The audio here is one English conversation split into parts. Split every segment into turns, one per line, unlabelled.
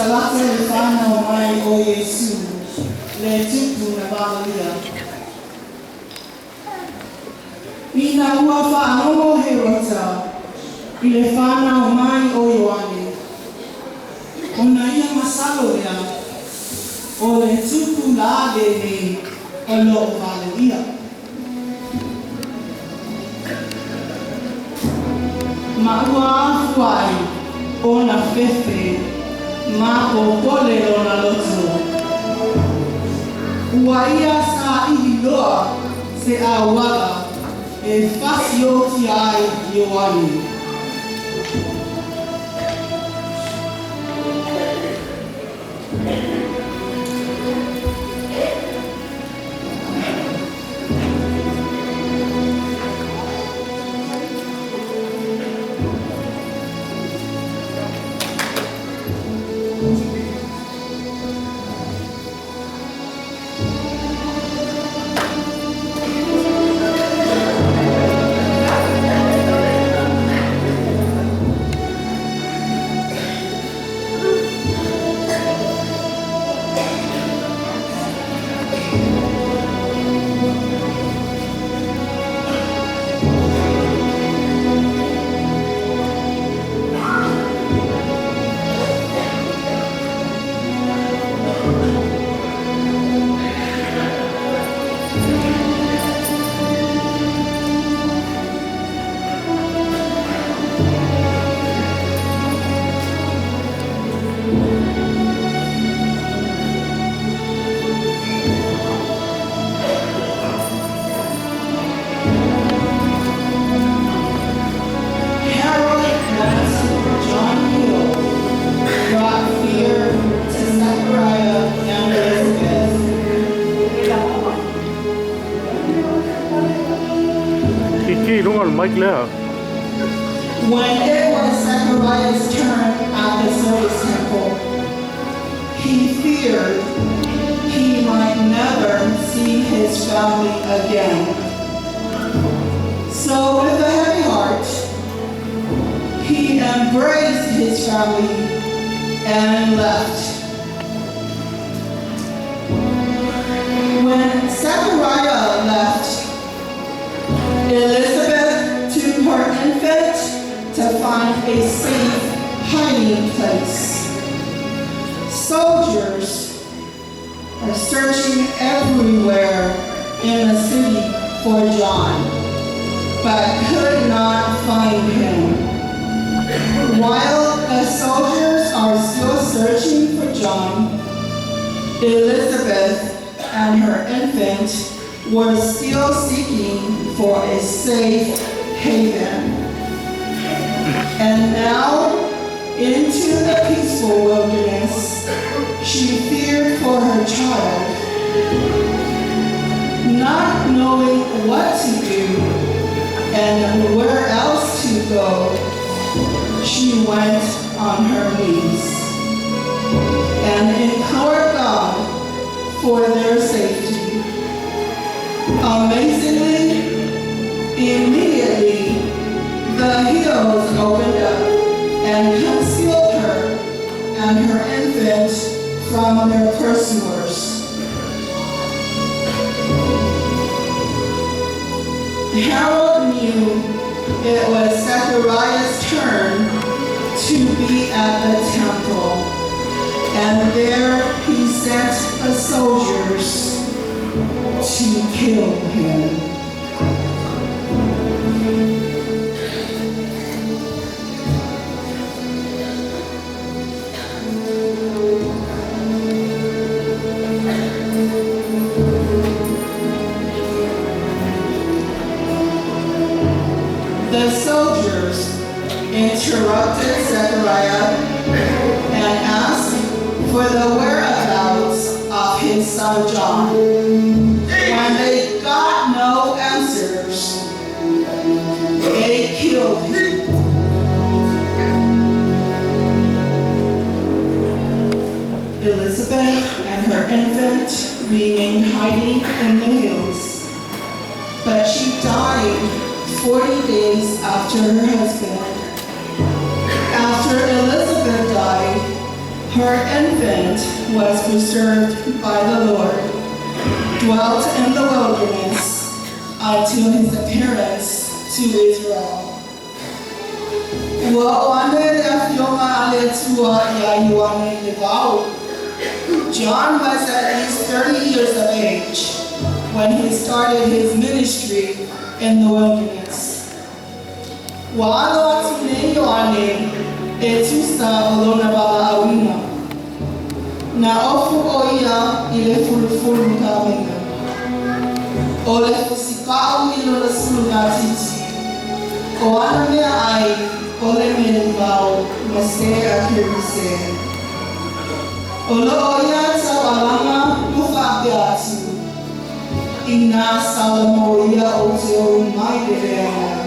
Salate le Whanau o Yesu, le Tupulaga. Ina ua whaanomo he rota, I le whanau mai o Ioane. Ona ia masalo ia, o le Tupulaga nei o lo VALO'IA. Ma ua afuai o na fefe, ma o pole o na loto. Ua ia sa IILA se ALAGA e Faa'Ioti ai Ioane. When it was Zechariah's turn at the service temple, he feared he might never see his family again. So with a heavy heart, he embraced his family and left. When Zechariah left, Elizabeth took her infant to find a safe hiding place. Soldiers are searching everywhere in the city for John, but could not find him. While the soldiers are still searching for John, Elizabeth and her infant were still seeking for a safe haven. And now, into the peaceful wilderness, she feared for her child. Not knowing what to do and where else to go, she went on her knees and implored God for their safety. Amazingly, immediately, the hills opened up and concealed her and her infant from their pursuers. Harold knew it was Zechariah's turn to be at the temple, and there he sent the soldiers to kill him. The soldiers interrupted Zechariah and asked for the whereabouts of his son John. When they got no answers, they killed him. Elizabeth and her infant remained hiding in the hills, but she died 40 days after her husband. After Elizabeth died, Her infant was preserved by the Lord, dwelt in the wilderness until his appearance to Israel. Ioane le tua Ioane le Papatiso. John was at least 30 years of age when he started his ministry in the wilderness. Ioane tusa LONA bala'awina. Na ofu oia ile fulufulu kamena. Ole fusipau ilo sulu titi. O ana mea ai ole menembao mesea kirise. Olo oia tawalanga mufabiatu. Ina SALAMO ia autu mai dereana.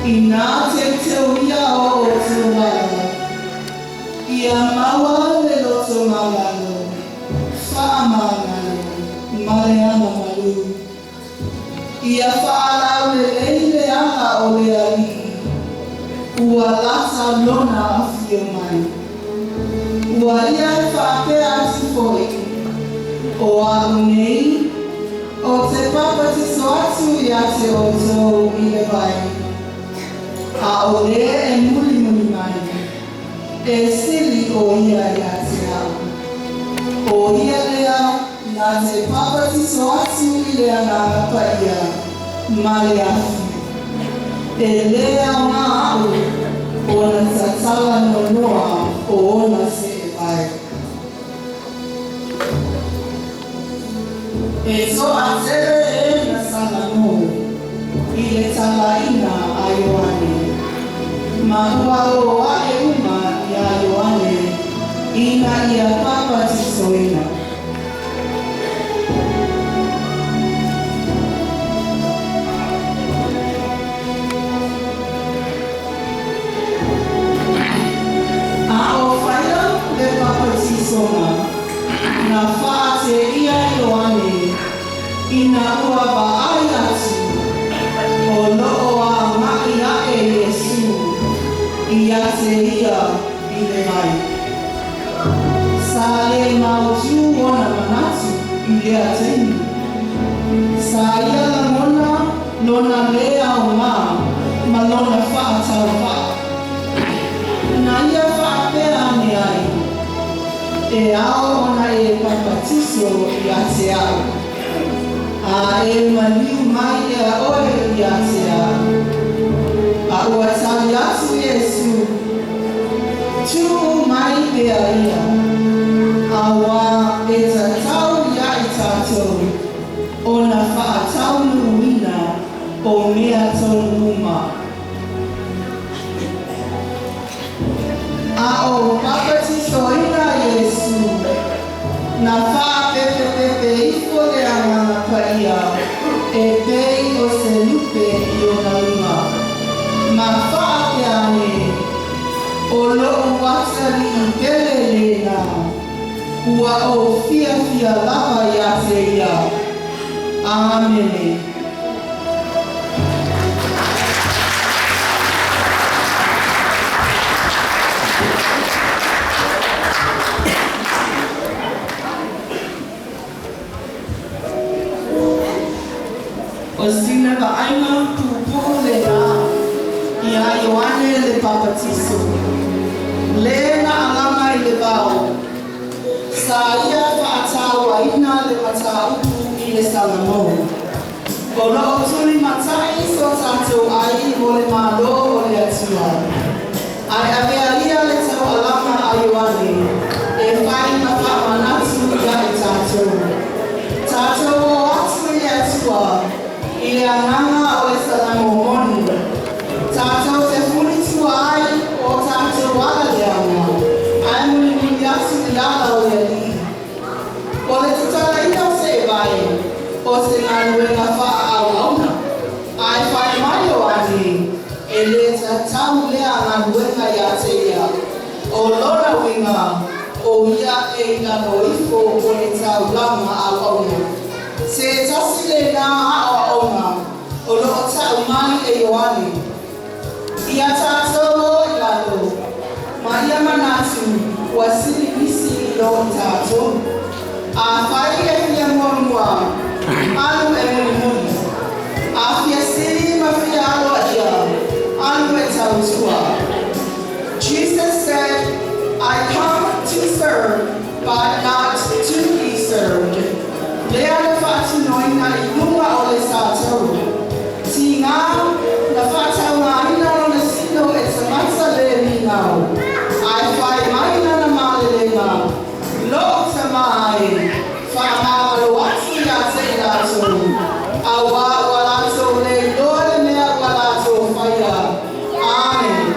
Ina TEUALA o TEUALA. Ia maua le loto malalo. FAAMANATU MALO. Ia FAALOGO le ALA o le ali. Ua LATA LONA afio mai. Ua ia FAAPENA foi. O aunei. O te papatiso atu ia te autu I le vai. A ole e MULIMULI mai. E sili o ia ia te au. O ia lea na te papatiso atu I le ALAGA paia. Male afi. E lea o ngā au. O na tatala no noa o ona se e vai. E so atere e na SALAMO I le talaina a Ioane. Mahua o ae uma I a Ioane ina ia Papatiso ina. A o Ioane le Papatiso na whaate ia Ioane ina ua baai atu o loo a mai a e Yesu ia te ia I le mai. Sa le mautu ona manatu I le ateni. Sa ia la mona lona lea o ngā ma lona whaatau wha. Na ia whaapea ane ai. E ao ona e Papatiso I a te au. A e maniu mai e a oe I a te au. A ua tali atu Yesu. Tu mai pea ia. A wa e tatau ia I tatou. O na Faatonu ina o mea tonu uma. A o Papatiso ina Yesu. Na faapepepepe ifo le angana paia. E pei o se lupe I ona luma. Ma faapeane. O loo watari I pelelena. Ua o fia lava ia te ia. Amene. O sina ka aina Tupulaga I a Ioane le Papatiso. Lena alama I le vau. Sa ia whaataua ina le matautu I le SALAMO. O loo tuli matai so tātou ai mo le MALO o le atua. Ai Faaevagelia le tau alama a Ioane. E whai na FAAMANATU ia I tātou. Tātou o atu I atua. I le anganga o e SALAMO moni. Tātou te funitua ai o tātou ala le anga. Ai MULIMULI atu I ala o le li. O le tutala ina o se e vai. O se nganuenga whaaauna. Ai whai mai o ane. E le tatau lea nganuenga ia te ia. O lona winga. O ia e ngano ifo o le tau lama a auna. Se tasi le ngā a auna. O loo tau mai e Ioane. Ia tātou o I lalo. Ma ia manatu. wasili isi lo tato. Faaevagelia mua alu MULIMULI. Afia sili mafia LOLA alu tautua. Jesus said, I come to serve, but not to be served. LEA Faatonu I ole sato. Tinga la Faatonu I le sino etamasa le now. I find my malema. Lo tamai. FAAMANATU awa walato le lore mea walato fire. Amen.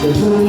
TOTONU